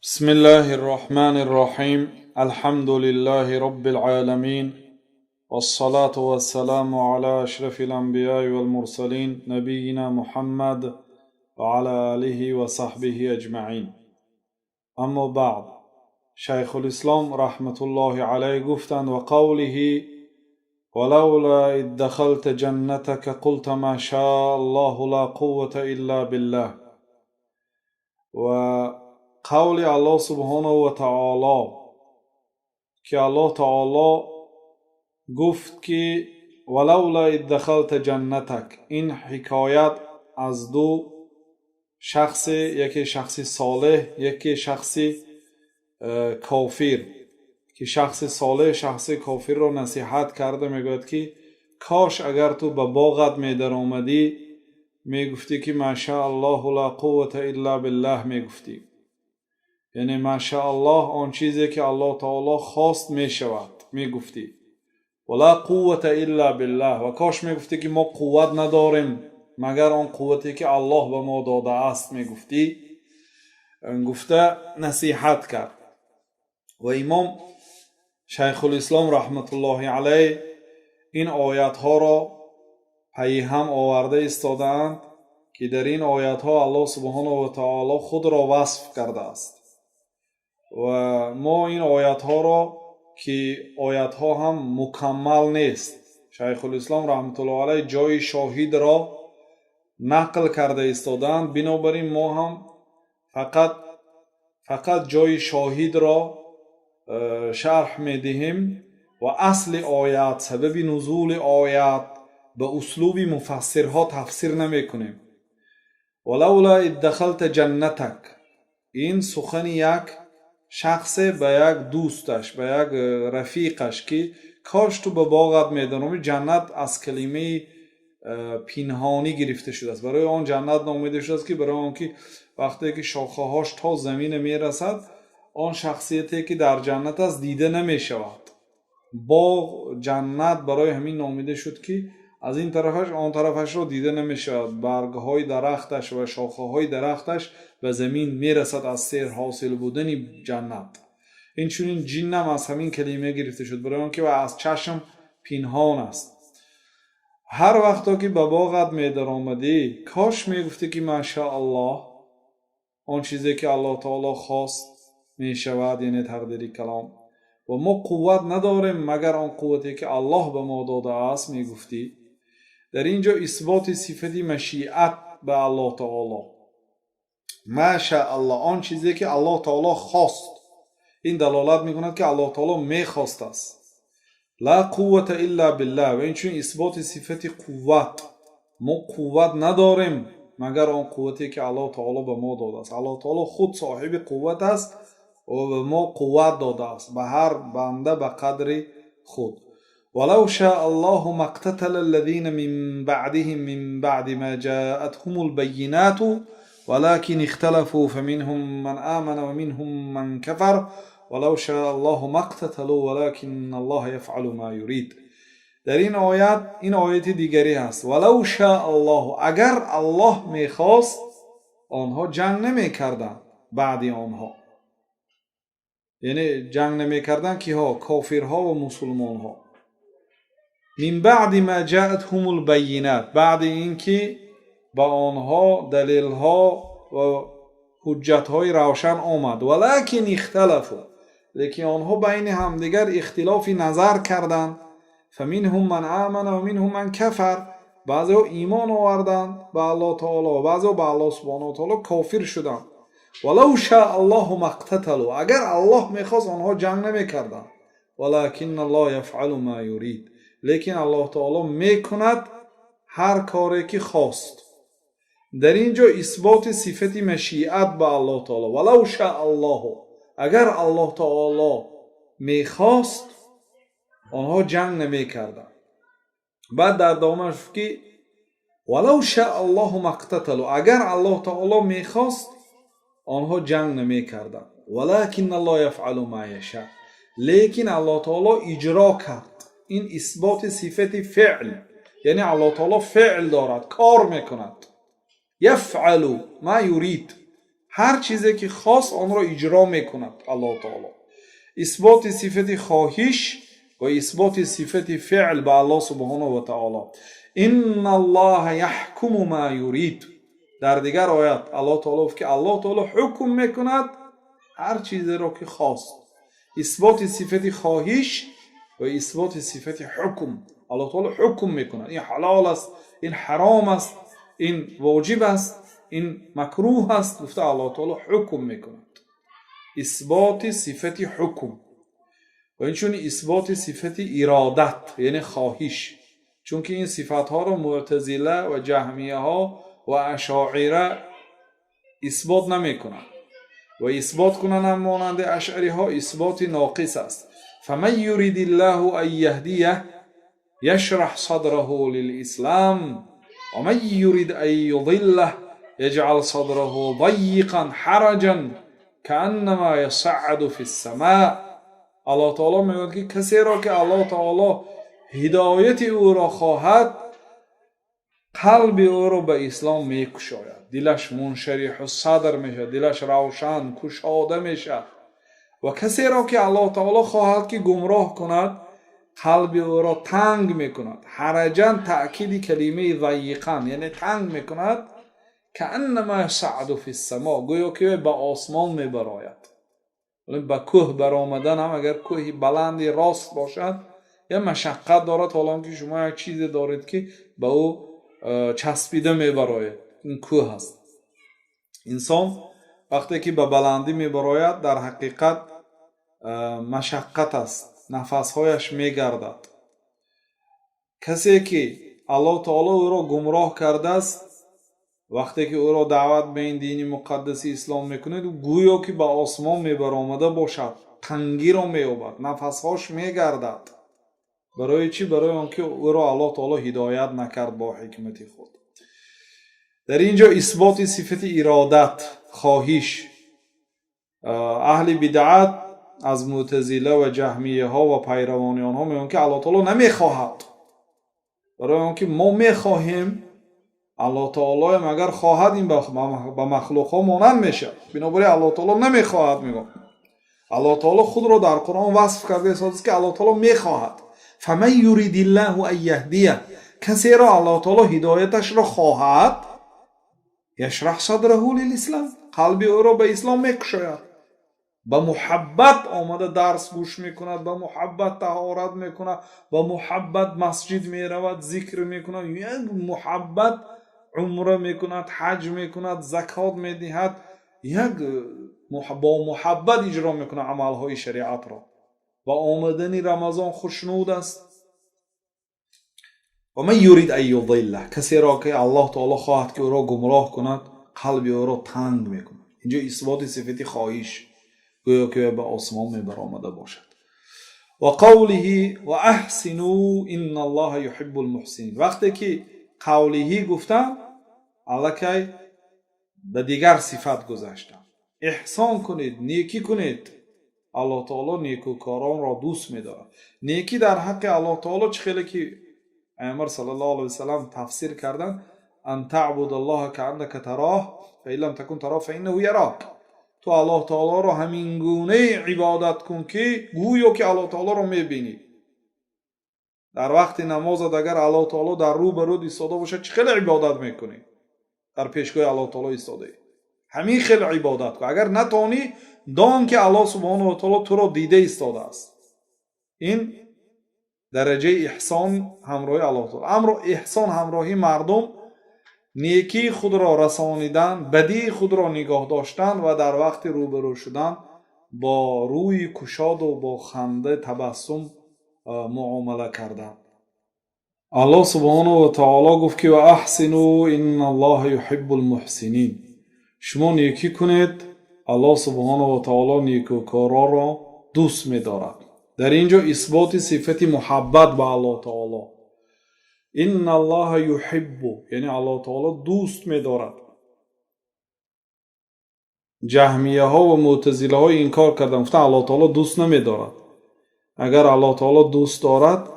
بسم الله الرحمن الرحيم. الحمد لله رب العالمين، والصلاة والسلام على أشرف الأنبياء والمرسلين نبينا محمد وعلى آله وصحبه أجمعين. أما بعد، شيخ الإسلام رحمة الله عليه گفتند وقوله ولولا إذ دخلت جنتك قلت ما شاء الله لا قوة إلا بالله. و قول الله سبحانه و تعالی که الله تعالی گفت که ولولا اذ دخلت جنتک، این حکایت از دو شخص، یکی شخص صالح، یکی شخص کافر، که شخص صالح شخص کافر را نصیحت کرده، میگوید که کاش اگر تو به باغت میدر آمدی میگفتی که ماشاء الله لا قوة الا بالله، میگفتی یعنی ماشاء الله آن چیزی که الله تعالی خواست میشود، میگفتی ولا قوة الا بالله، و کاش میگفتی که ما قوت نداریم مگر آن قوتی که الله به ما داده است، میگفتی. گفته نصیحت کرد. و امام شیخ الاسلام رحمت الله علیه این آیات ها را پی هم آورده ایستادند که در این آیات ها الله سبحانه و تعالی خود را وصف کرده است. و ما این آیات ها را که آیات ها هم مکمل نیست، شیخ الاسلام رحمت الله علیه جای شاهد را نقل کرده ایستادند، بنابراین ما هم فقط جای شاهد را شرح میدهیم و اصل آیات، سبب نزول آیات به اسلوب مفسرها تفسیر نمی کنیم. ولولا اذ دخلت جنتک، این سخن یک شخص به یک دوستش، به یک رفیقش که کاش تو به باغت میدانم. جنت از کلمه پنهانی گرفته شده است. برای آن جنت نامیده شده است که برای آن که وقتی که شاخه هاش تا زمین میرسد، آن شخصیتی که در جنت است دیده نمی شود. باغ جنت برای همین نامیده شد که از این طرفش آن طرفش را دیده نمی شود. برگ های درختش و شاخه های درختش به زمین می رسد از سیر حاصل بودن جنت. این چونین جن هم از همین کلمه گرفته شد، برای آنکه از چشم پنهان است. هر وقتا که به باغت می در آمدی کاش می گفتی که ماشاء الله، آن چیزی که الله تعالی خواست می شود، یعنی تقدیری کلام، و ما قوت نداریم مگر آن قوتی که الله به ما داده است، می گفتی. در اینجا اثبات صفت مشیت به الله تعالی، ماشاء الله، آن چیزی که الله تعالی خواست، این دلالت میکند که الله تعالی میخواست است. لا قوة الا بالله، و این چون اثبات صفت قوت، ما قوت نداریم مگر آن قوتی که الله تعالی به ما داده است. الله تعالی خود صاحب قوت است و به ما قوت داده است، به هر بنده به قدر خود. ولو شاء الله ما اقتتل الذين من بعدهم من بعد ما جاءتهم البينات ولكن اختلفوا فمنهم من آمن ومنهم من كفر ولو شاء الله ما اقتتلوا ولكن الله يفعل ما يريد. در این آیت، این آیت دیگری هست، ولو شاء الله، اگر الله میخواست آنها جنگ نمیکردند. بعد آنها یعنی جنگ نمیکردند که ها کافرها و مسلمان ها. من بعد ما جاءتهم البینات، بعد اینکه با آنها دلیل ها و حجت های روشن آمد. ولکن اختلفوا، لیکن آنها بین همدیگر اختلافی نظر کردند. فمنهم من آمن و منهم من کفر، بعضی ها ایمان آوردند به الله تعالی و بعضی ها به الله سبحانه و تعالی کافر شدند. ولو شاء الله ما اقتتلوا، اگر الله میخواست آنها جنگ نمیکردند. ولكن الله يفعل ما يريد، لیکن الله تعالی میکند هر کاری که خواست. در اینجا اثبات صفت مشیت به الله تعالی. ولو شاء الله، اگر الله تعالی میخواست آنها جنگ نمیکردند. بعد در ادامهش که ولو شاء الله ما اقتتلوا، اگر الله تعالی میخواست آنها جنگ نمیکردند. ولكن الله يفعل ما يشاء، لیکن الله تعالی اجرا کرد. این اثبات صفت فعل، یعنی الله تعالی فعل دارد، کار میکند. یفعل ما یرید، هر چیزی که خواست آن را اجرا میکند الله تعالی. اثبات صفت خواهش و اثبات صفت فعل به الله سبحانه و تعالی. ان الله یحکم ما یرید. در دیگر آیت الله تعالی گفت که الله تعالی حکم میکند هر چیزی را که خواست. اثبات صفت خواهش و اثبات صفت حکم. الله تعالی حکم میکند این حلال است، این حرام است، این واجب است، این مکروه است. گفته الله تعالی حکم میکند. اثبات صفت حکم و اینچون اثبات صفت ارادت یعنی خواهش. چون که این صفت ها را معتزله و جهمیه ها و اشاعره اثبات نمی کنند و اثبات کنند هم مانند اشعری ها اثبات ناقص است. فمن یرید الله ان یهدیه یشرح صدره للاسلام و من یرید ان یضله یجعل صدره ضیقا حرجا کانما یصعد فی السماء. الله تعالی میگوید که کسی را که الله تعالی هدایت او را خواهد قلب او را به اسلام میکشاید، دلش منشرح الصدر میشه، دلش روشن کشاده میشه. و کسی را که الله تعالی خواهد که گمراه کند قلب او را تنگ میکند. حرجا تأکید کلمه ضیقا یعنی تنگ میکند. کانما یصعد فی السماء گویا که به آسمان میبراید. ولی به کوه برآمدن هم اگر کوهی بلندی راست باشد یا مشقت دارد، حالا که شما یک چیزی دارید که به او چسبیده میبراید، این کوه هست. انسان وقتی که به بلندی میبراید در حقیقت مشقت است، نفسهایش میگردد. کسی که الله تعالی او را گمراه کرده است وقتی که او را دعوت به این دین مقدس اسلام میکنید گویا که به آسمان میبرآمده باشد، تنگی را مییابد، نفسهاش میگردد. برای چی؟ برای آنکه او را الله تعالی هدایت نکرد با حکمت خود. در اینجا اثبات صفت ارادت، خواهش. اهل بدعت از معتزله و جهمیه ها و پیروان آنها میگن که الله تعالی نمیخواهد. برای آنکه ما میخواهیم الله تعالی مگر خواهد این با مخلوق ها مانند میشه، بنابراین الله تعالی نمیخواهد. میگن الله تعالی خود را در قرآن وصف کرده است که الله تعالی میخواهد. فمن یرید الله ان یهدیه کسی را الله تعالی هدایتش را خواهد یشرح صدره للاسلام قلب او را به اسلام میکشاید. با محبت آمده درس گوش میکند، با محبت طهارت میکند، با محبت مسجد میرود، ذکر میکند، یک محبت عمره میکند، حج میکند، زکات میدهد، با محبت اجرا میکند عملهای شریعت را. و آمدن رمضان خوشنود است. و من یرید ان یضله کسی را که الله تعالی خواهد که او را گمراه کند قلب او را تنگ میکند. اینجا اثبات صفت خواهش گویا که به آسمان میبرآمده باشد. و قوله و احسنوا ان الله یحب المحسنین. وقتی که قوله گفتن الکی به دیگر صفت گذاشتن. احسان کنید، نیکی کنید. الله تعالی نیکوکاران را دوست می‌دارد. نیکی در حق الله تعالی چه خیلی که پیامبر صلی الله علیه و سلم تفسیر کردن ان تعبد الله کانک تراه فان لم تکن تراه فانه یراک. تو الله تعالی را همین گونه عبادت کن که گویا که الله تعالی را می‌بینی. در وقت نماز اگر الله تعالی در رو به رو ایستاده باشه چه خیلی عبادت می‌کنی؟ در پیشگاه الله تعالی ایستاده. همین خیلی عبادت کن. اگر نتونی دان که الله سبحانه و تعالی تو را دیده ایستاده است. این درجه احسان همراهی الله تعالی. احسان همراهی مردم نیکی خود را رسانیدن، بدی خود را نگاه داشتن و در وقت روبرو شدن با روی کشاد و با خنده تبسم معامله کردن. الله سبحانه و تعالی گفت که و احسنوا ان الله یحب المحسنین. شما نیکی کنید، الله سبحانه و تعالی نیکوکاران را دوست می‌دارد. در اینجا اثبات صفت محبت به الله تعالی. ان الله یحب یعنی الله تعالی دوست می‌دارد. جهمیه ها و معتزله ها انکار کردند، گفتند الله تعالی دوست نمی‌دارد. اگر الله تعالی دوست دارد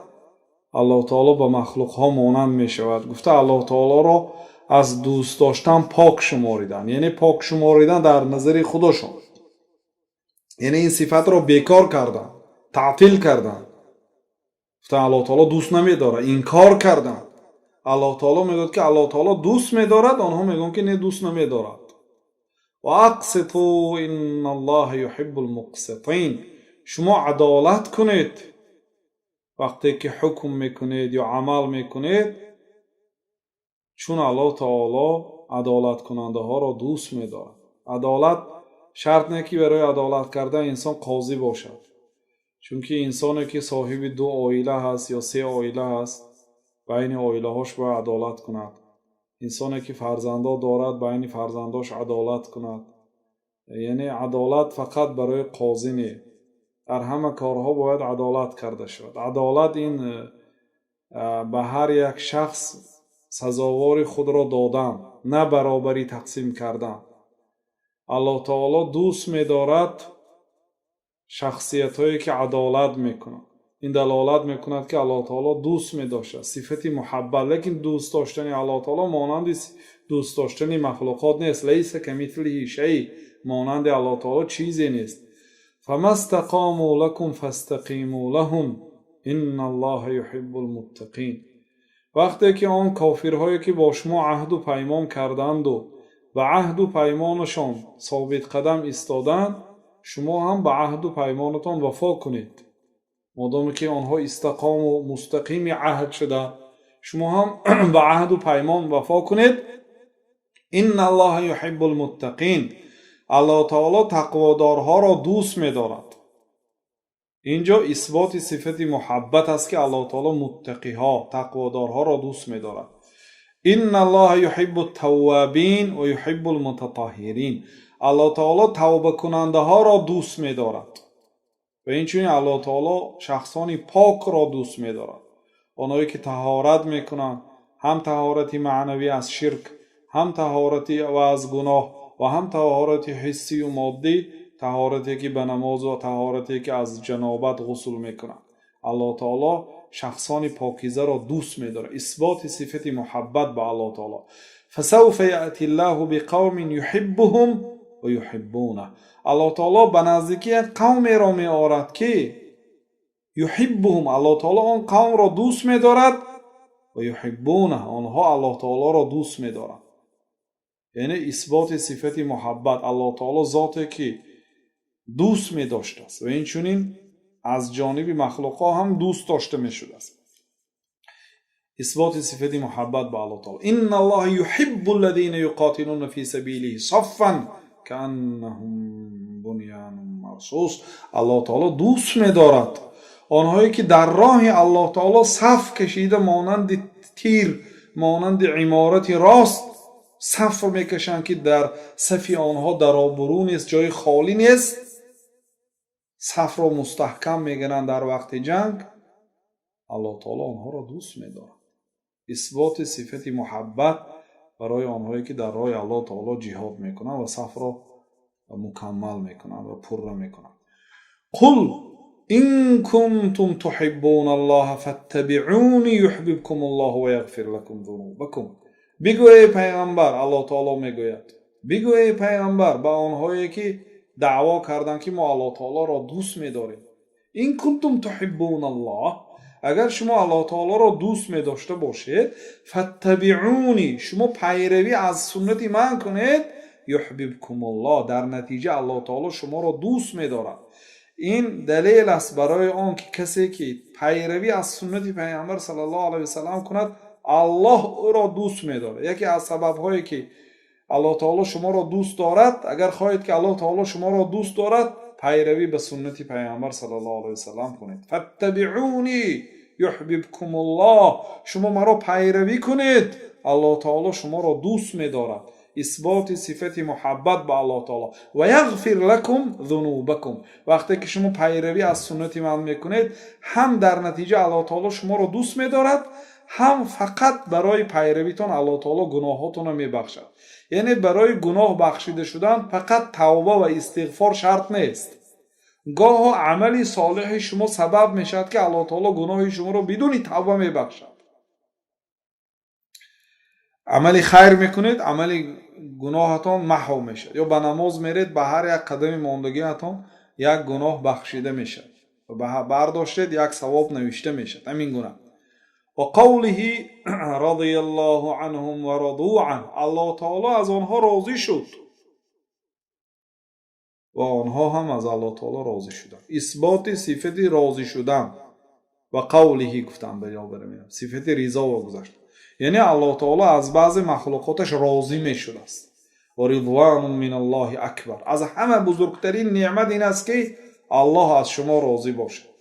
الله تعالی با مخلوق ها مانند می‌شود. گفته الله تعالی را از دوست داشتن پاک شماریدن، یعنی پاک شماریدن در نظر خودشون، یعنی این صفت رو بیکار کردن، تعطیل کردن، گفتن الله تعالی دوست نمیداره، انکار کردن. الله تعالی میگه که الله تعالی دوست میدارد، آنها میگن که نه دوست نمیدارد. و اقسطوا ان الله یحب المقسطین، شما عدالت کنید وقتی که حکم میکنید یا عمل میکنید، چون الله تعالی عدالت کننده ها را دوست میدارد. عدالت شرط نه که برای عدالت کردن انسان قاضی باشد، چون که انسانی که صاحب 2 عائله هست یا 3 عائله هست، بین عائله هاش باید عدالت کند. انسانی که فرزندا دارد بین فرزنداش عدالت کند. یعنی عدالت فقط برای قاضی نه، در همه کارها باید عدالت کرده شود. عدالت این به هر یک شخص سزاوار خود را دادن، نه برابری تقسیم کردن. الله تعالی دوست می‌دارد شخصیت‌هایی که عدالت می‌کنند. این دلالت می‌کند که الله تعالی دوست می‌داشت، صفت محبت. لیکن دوست داشتن الله تعالی مانند دوست داشتن مخلوقات نیست. لیس کمثله شیء، مانند الله تعالی چیزی نیست. فما استقاموا لكم فاستقیموا لهم ان الله یحب المتقین. وقتی که آن کافرهایی که با شما عهد و پیمان کردند و به عهد و پیمانشان ثابت قدم ایستادند، شما هم به عهد و پیمانتان وفا کنید. مادامی که آنها استقام و مستقیم عهد شده، شما هم به عهد و پیمان وفا کنید. ان الله یحب المتقین، الله تعالی تقوادارها را دوست می‌دارد. اینجا اثبات صفت محبت است که الله تعالی متقی ها، تقوادارها را دوست می‌دارد. ان الله یحب التوابین و یحب المتطهرین، الله تعالی توبه کننده ها را دوست می‌دارد. و اینچنین الله تعالی شخصانی پاک را دوست می‌دارد، آنهایی که طهارت می‌کنند، هم طهارت معنوی از شرک، هم طهارتی و از گناه، و هم طهارت حسی و مادی، طهارتی که به نماز و طهارتی که از جنابت غسل میکنند. الله تعالی شخصان پاکیزه را دوست می‌دارد. اثبات صفت محبت به الله تعالی. فسوف یأتی الله بقوم یحبهم و یحبونه، الله تعالی به نزدیکی قومی را می‌آورد که یحبهم، الله تعالی آن قوم را دوست می‌دارد، و یحبونه، آنها الله تعالی را دوست می‌دارند. یعنی اثبات صفت محبت. الله تعالی ذاتی که دوست می داشته است و اینچنین از جانب مخلوقا هم دوست داشته می شده است. اثبات صفت محبت به الله تعالی. ان الله یحب الذین یقاتلون فی سبیله صفا کانهم بنیان مرصوص، الله تعالی دوست می دارد آنهایی که در راه الله تعالی صف کشیده، مانند تیر، مانند عمارت راست صف میکشند که در صف آنها درآبرو نیست، جای خالی نیست. صف را مستحکم میگیرند در وقت جنگ. الله تعالی آنها را دوست می‌دارد. اثبات صفت محبت برای آنهایی که در راه الله تعالی جهاد میکنند و صف را مکمل میکنند و پر میکنند. قل ان کنتم تحبون الله فاتبعونی یحببکم الله و یغفر لكم ذنوبکم. بگو ای پیغمبر، الله تعالی میگوید، بگو ای پیغمبر به آنهایی که دعوا کردند که ما الله تعالی را دوست می‌داریم، این کنتم تحبون الله، اگر شما الله تعالی را دوست می‌داشته باشید، فاتبعونی، شما پیروی از سنت من کنید، یحببکم الله، در نتیجه الله تعالی شما را دوست می‌دارد. این دلیل است برای آن که کسی که پیروی از سنت پیغمبر صلی الله علیه و سلم کند، الله او را دوست می‌دارد. یکی از سبب‌هایی که الله تعالی شما را دوست دارد، اگر خواهید که الله تعالی شما را دوست دارد، پیروی به سنت پیامبر صلی الله علیه و سلم کنید. فاتبعونی یحببکم الله، شما مرا پیروی کنید، الله تعالی شما را دوست می‌دارد. اثبات صفت محبت به الله تعالی. و یغفر لكم ذنوبکم، وقتی که شما پیروی از سنت من میکنید، هم در نتیجه الله تعالی شما را دوست می‌دارد، هم فقط برای پیرویتون الله تعالی گناهاتون را میبخشد. یعنی برای گناه بخشیده شدن فقط توبه و استغفار شرط نیست. گاه عملی صالح شما سبب میشد که الله تعالی گناه شما را بدون توبه میبخشد. عملی خیر میکنید عملی گناهتان محو میشد، یا به نماز میرید به هر یک قدم ماندگیتان یک گناه بخشیده میشد و برداشتید یک ثواب نوشته میشد. همین گناه. و قوله رضی الله عنهم و رضوا عنه، الله تعالی از آنها راضی شد و آنها هم از الله تعالی راضی شدند. اثبات صفت راضی شدن و قوله گفتن به جا بریم، صفت رضا و گذاشت. یعنی الله تعالی از بعض مخلوقاتش راضی می شده است. و رضوان من الله اکبر، از همه بزرگترین نعمت این است که الله از شما راضی باشد.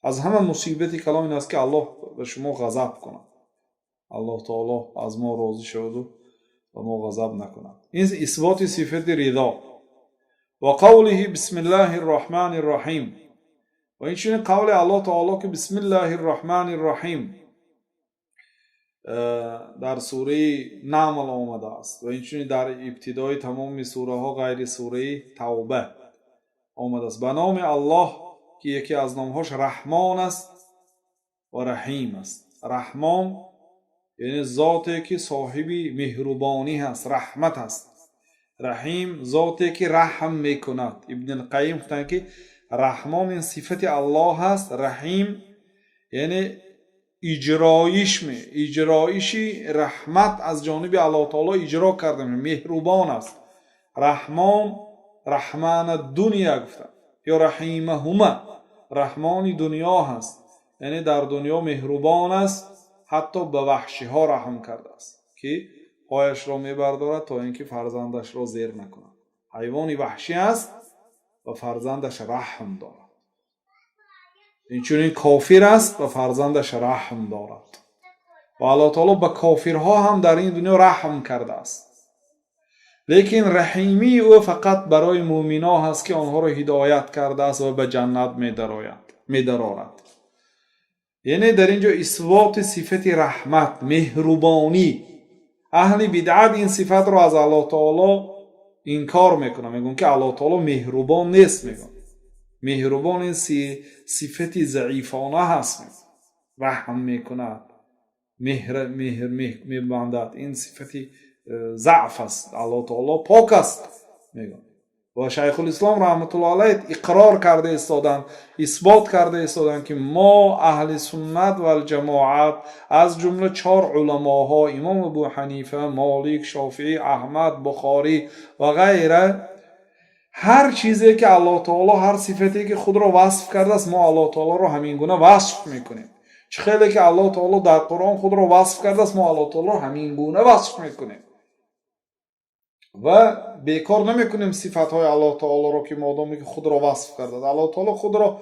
از همه مصیبت کلام این است که الله به شما غضب کند. الله تعالی از ما راضی شد و ما غضب نکند. این اثبات صفت رضا. و قوله بسم الله الرحمن الرحیم، و این چنین قول الله تعالی که بسم الله الرحمن الرحیم در سوره نمل آمده است و این چنین در ابتدای تمام سوره ها غیر سوره توبه آمده است. به نام الله که یکی از نامهاش رحمان است و رحیم است. رحمان یعنی ذاتی که صاحب مهربانی هست، رحمت است. رحیم ذاتی که رحم میکند. ابن القیم گفتن که رحمان این صفت الله هست، رحیم یعنی اجرایشی رحمت از جانب الله تعالی اجرا کرده، مهربان است. رحمان رحمان دنیا گفتن یا رحیمهما، رحمان دنیا هست یعنی در دنیا مهربان است، حتی به وحشی ها رحم کرده است که پایش را میبردارد تا اینکه فرزندش را زیر نکند. حیوانی وحشی است و فرزندش رحم دارد. این کافر است و فرزندش رحم دارد. و الله تعالی به کافرها هم در این دنیا رحم کرده است. لیکن رحیمی او فقط برای مؤمنان هست که آنها را هدایت کرده است و به جنت می‌درآورد. یعنی در اینجا اثبات صفت رحمت، مهربانی. اهل بدعت این صفت را از الله تعالی انکار میکنن، میگن که الله تعالی مهربان نیست. میگن مهربان این صفت ضعیفانه هست، رحم میکند، مهر میبندد، این صفت ضعف است. الله تعالی پاک است میگن. و شیخ الاسلام رحمت الله علیه اقرار کرده ایستادند، اثبات کرده ایستادند که ما اهل سنت و الجماعت از جمله 4 علماها، امام ابو حنیفه، مالک، شافعی، احمد، بخاری و غیره، هر چیزی که الله تعالی، هر صفتی که خود را وصف کرده است، ما الله تعالی را همین گونه وصف میکنیم. چه خیلی که الله تعالی در قرآن خود را وصف کرده است، ما الله تعالی را همین گونه وصف میکنیم و بیکار نمیکنیم صفاتهای الله تعالی را که مادامی که خود را وصف کرده. الله تعالی خود را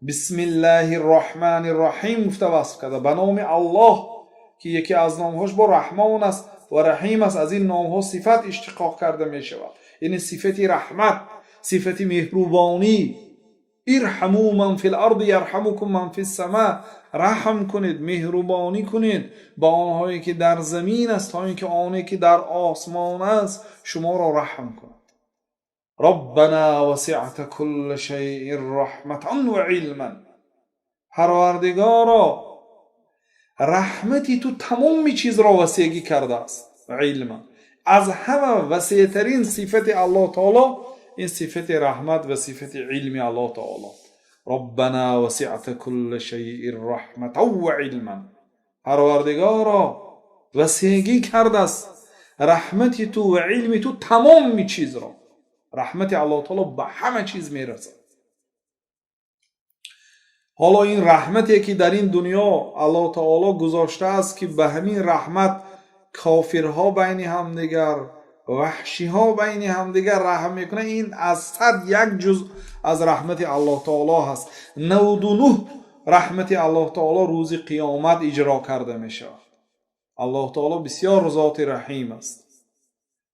بسم الله الرحمن الرحیم گفته وصف کرده، به نام الله که یکی از نامهاش با رحمان است و رحیم است. از این نامها صفت اشتقاق کرده می شود، یعنی صفت رحمت، صفت مهربانی. ارحموا من فی الارض یرحمکم من فی السماء، رحم کنید، مهربانی کنید با آنهایی که در زمین است تا اینکه آنهایی که در آسمان است شما را رحم کند. ربنا وسعت كل شیء رحمتا و علما، پروردگارا رحمتی تو تمام چیز را وسیعی کرده است. علما، از همه وسیعترین صفت الله تعالی این صفت رحمت و صفت علم الله تعالی. ربنا وسعت كل شیء رحمتا و علما، پروردگارا وسیعی کرده است رحمتی تو و علم تو تمام چیز را. رحمت الله تعالی به همه چیز میرسد. حالا این رحمتی که در این دنیا الله تعالی گذاشته است که به همین رحمت کافرها بین همدیگر، وحشیها بین همدیگر رحم میکنه، این از 101 جزء از رحمت الله تعالی هست. 99 رحمت الله تعالی روز قیامت اجرا کرده میشه. الله تعالی بسیار ذات رحیم است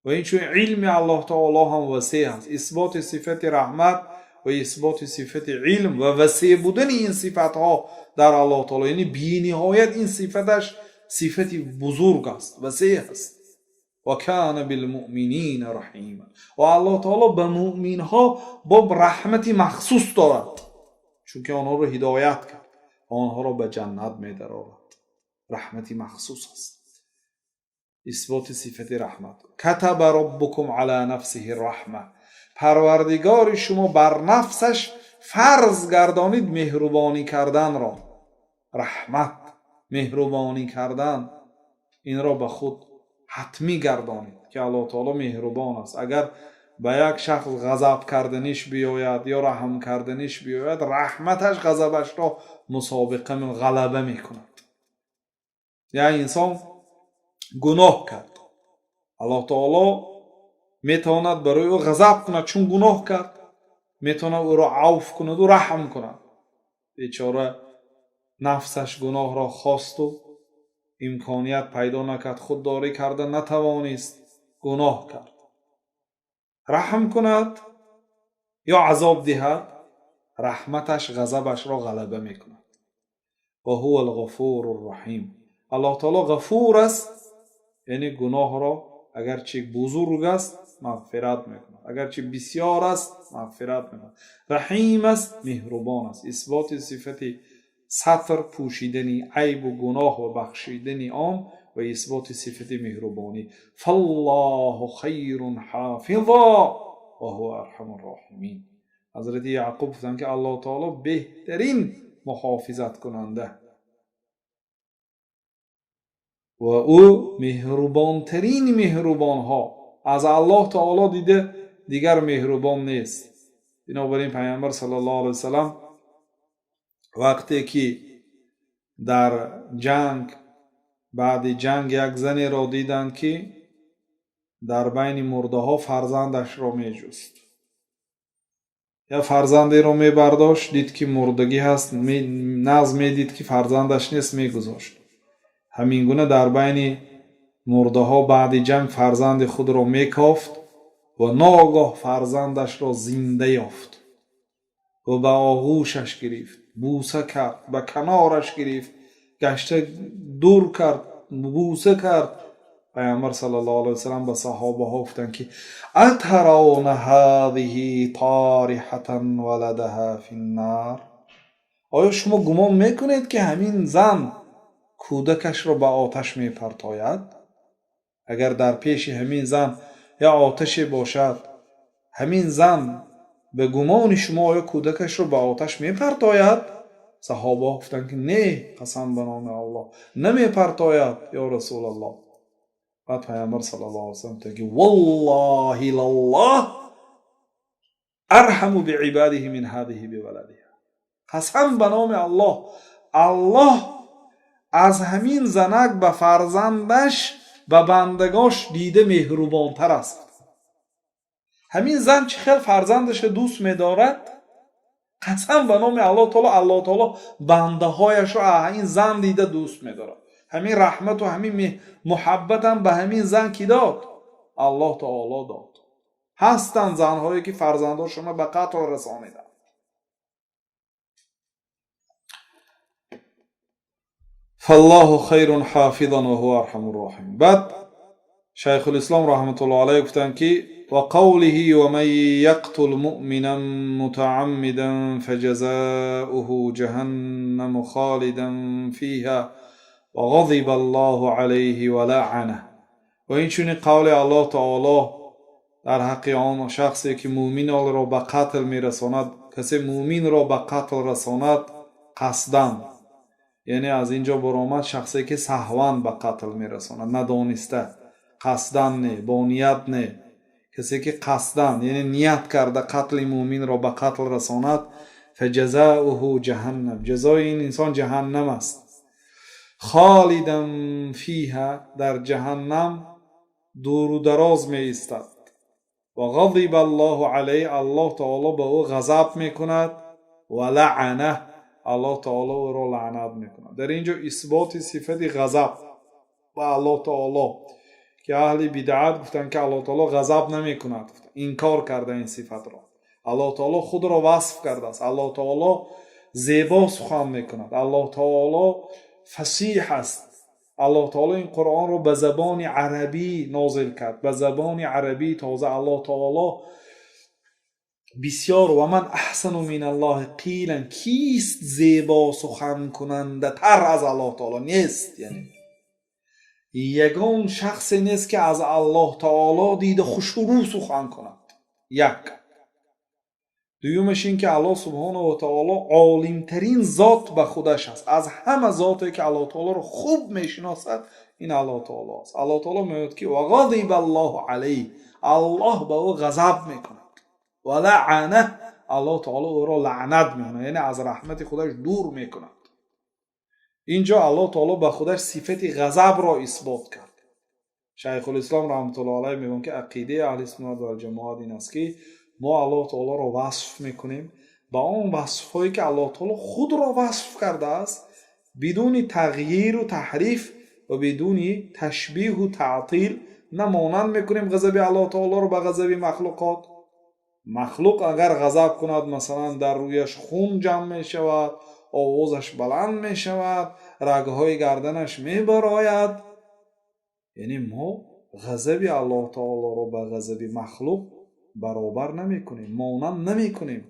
و این چون علم الله تعالی هم وسیع است. اثبات صفت رحمت و اثبات صفت علم و وسیع بودن این صفت ها در الله تعالی، یعنی بی نهایت این صفتش صفت بزرگ است، وسیع است. و کان بالمؤمنین رحیما، و الله تعالی به مؤمن ها با رحمتی مخصوص دارد، چون که آنها را هدایت کرد، آنها را به جنت می‌درآورد. رحمتی مخصوص است. اثبات صفت رحمت. کتب ربکم علی نفسه الرحمه، پروردگار شما بر نفسش فرض گردانید مهربانی کردن را. رحمت، مهربانی کردن، این را به خود حتمی گردانید که الله تعالی مهربان است. اگر به یک شخص غضب کردنش بیاید یا رحم کردنش بیاید، رحمتش غضبش را مسابقه من غلبه میکند. یا انسان گناه کرد، الله تعالی میتواند برای او غضب کند چون گناه کرد، میتواند او را عفو کند و رحم کند. بیچاره نفسش گناه را خواست و امکانیت پیدا نکرد، خودداری کردن نتوانست، گناه کرد. رحم کند یا عذاب دهد، رحمتش غضبش را غلبه میکند. و هو الغفور الرحیم. الله تعالی غفور است، یعنی گناه را اگرچه بزرگ است مغفرت میکند، اگرچه بسیار است مغفرت میکند. رحیم است، مهربان است. اثبات صفت ستر، پوشیدنی عیب و گناه و بخشیدنی آن، و اثبات صفت مهربانی. فالله خیر حافظا و هو ارحم الراحمین. حضرت یعقوب گفتند که الله تعالی بهترین محافظت کننده و او مهربان ترین مهربان ها. از الله تعالی دیده دیگر مهربان نیست. بنابراین پیامبر صلی الله علیه وسلم وقتی که در جنگ، بعد جنگ یک زنی را دیدند که در بین مرده ها فرزندش را می جست، یا فرزندی را می برداشت، دید که مردگی هست، ناز می دید که فرزندش نیست، می گذاشت. همین گونه در بین مرده ها بعد جنگ فرزند خود را می کافت و ناگاه فرزندش را زنده یافت و به آغوشش گرفت، بوسه کرد، به کنارش گرفت، گشته دور کرد، بوسه کرد. پیامبر صلی الله علیه وسلم به صحابه ها گفتند که اترون هذه طارحة ولدها فی النار، آیا شما گمان میکنید که همین زن کودکش را به آتش میپرتاید؟ اگر در پیش همین زن یا آتشی باشد، همین زن به گمان شما آیا کودکش را به آتش میپرتاید؟ صحابه گفتند که نه، قسم به نام الله نمیپرتاید یا رسول الله. بعد پیامبر صلی الله علیه وسلم گفت که والله لله ارحم بعباده من هذه بولدها. قسم به نام الله، الله از همین زنک به فرزندش به بندگاش دیده مهربان تر است. همین زن چه خیلی فرزندش دوست می‌دارد، قسم به نام الله تعالی بنده هایش را این زن دیده دوست می‌دارد. همین رحمت و همین محبت هم به همین زن کی داد؟ الله تعالی داد. هستند زن‌هایی که فرزنداشون را به قتل رسانیدند. فالله خیر حافظا و هو ارحم الراحمین. بعد شیخ الاسلام رحمت الله علیه گفتند که و قوله و من یقتل مؤمنا متعمدا فجزاؤه جهنم خالدا فیها و غضب الله علیه و لعنه. و این چون قول الله تعالی در حق آن شخصی که مؤمن را به قتل میرساند، کسی مؤمن را به قتل رساند قصداً، یعنی از اینجا برآمد شخصی که سهواً به قتل میرساند، ندانسته، قصداً نه، با نیت نه. کسی که قصداً یعنی نیت کرده قتل مؤمن را به قتل رساند، فجزاؤه جهنم، جزای این انسان جهنم است. خالدا فیها، در جهنم دور و دراز می ایستد. و غضب الله علیه، الله تعالی به او غضب میکند. و لعنه، الله تعالی او را لعنت میکند. در اینجا اثبات صفت غضب و الله تعالی که اهل بدعت گفتند که الله تعالی غضب نمیکند، انکار کرده این صفت را. الله تعالی خود را وصف کرده است. الله تعالی زیبا سخن میکند. الله تعالی فصیح است. الله تعالی این قرآن رو به زبان عربی نازل کرد، به زبان عربی تازه. الله تعالی بسیار و من احسن من الله قیلا، کیست زیبا سخن کننده تر از الله تعالی؟ نیست. یگان شخصی نیست که از الله تعالی دید خوشرو سخن کند. یک. دویمش این که الله سبحانه و تعالی عالمترین ذات به خودش است. از همه ذاتی که الله تعالی رو خوب میشناسد این الله تعالی است. الله تعالی میگوید که وغضب الله علیه، الله به او غضب میکند. و لعنه، الله تعالی او را لعنت میکند، یعنی از رحمت خودش دور میکند. اینجا الله تعالی به خودش صفت غضب را اثبات کرد. شیخ الاسلام رحمت الله علیه میگن که عقیده اهل سنت و جماعت این است که ما الله تعالی را وصف میکنیم با اون وصفهایی که الله تعالی خود را وصف کرده است، بدون تغییر و تحریف و بدون تشبیه و تعطیل. نمانند میکنیم غضب الله تعالی رو به غضب مخلوقات. مخلوق اگر غضب کند مثلا در رویش خون جمع می شود، آوازش بلند می شود، رگهای گردنش می براید. یعنی ما غضب الله تعالی رو به غضب مخلوق برابر نمی کنیم، مانند نمی کنیم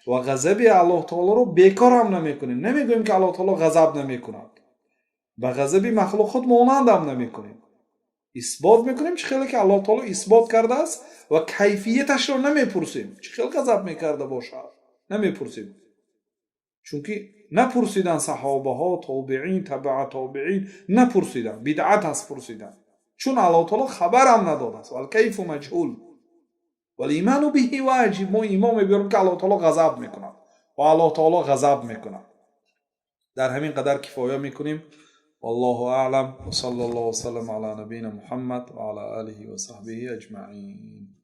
و غضب الله تعالی رو بیکار هم نمی کنیم. نمیگوییم که الله تعالی غضب نمی کند، به غضب مخلوقات مانند هم نمی کنیم. اثبات میکنیم چه خیلی که الله تعالی اثبات کرده است و کیفیتش رو نمیپرسیم. چه خیلی غضب میکرده باشد نمیپرسیم، چون که نپرسیدن صحابه ها، تابعین، تبع تابعین نپرسیدن. بدعت هست پرسیدن، چون الله تعالی خبر هم نداده است. والکیف مجهول والایمان به واجب. ما ایمان میبریم که الله تعالی غضب میکند و الله تعالی غضب میکند. در همین قدر کفایه میکنیم. والله أعلم، وصلى الله وسلم على نبينا محمد وعلى آله وصحبه أجمعين.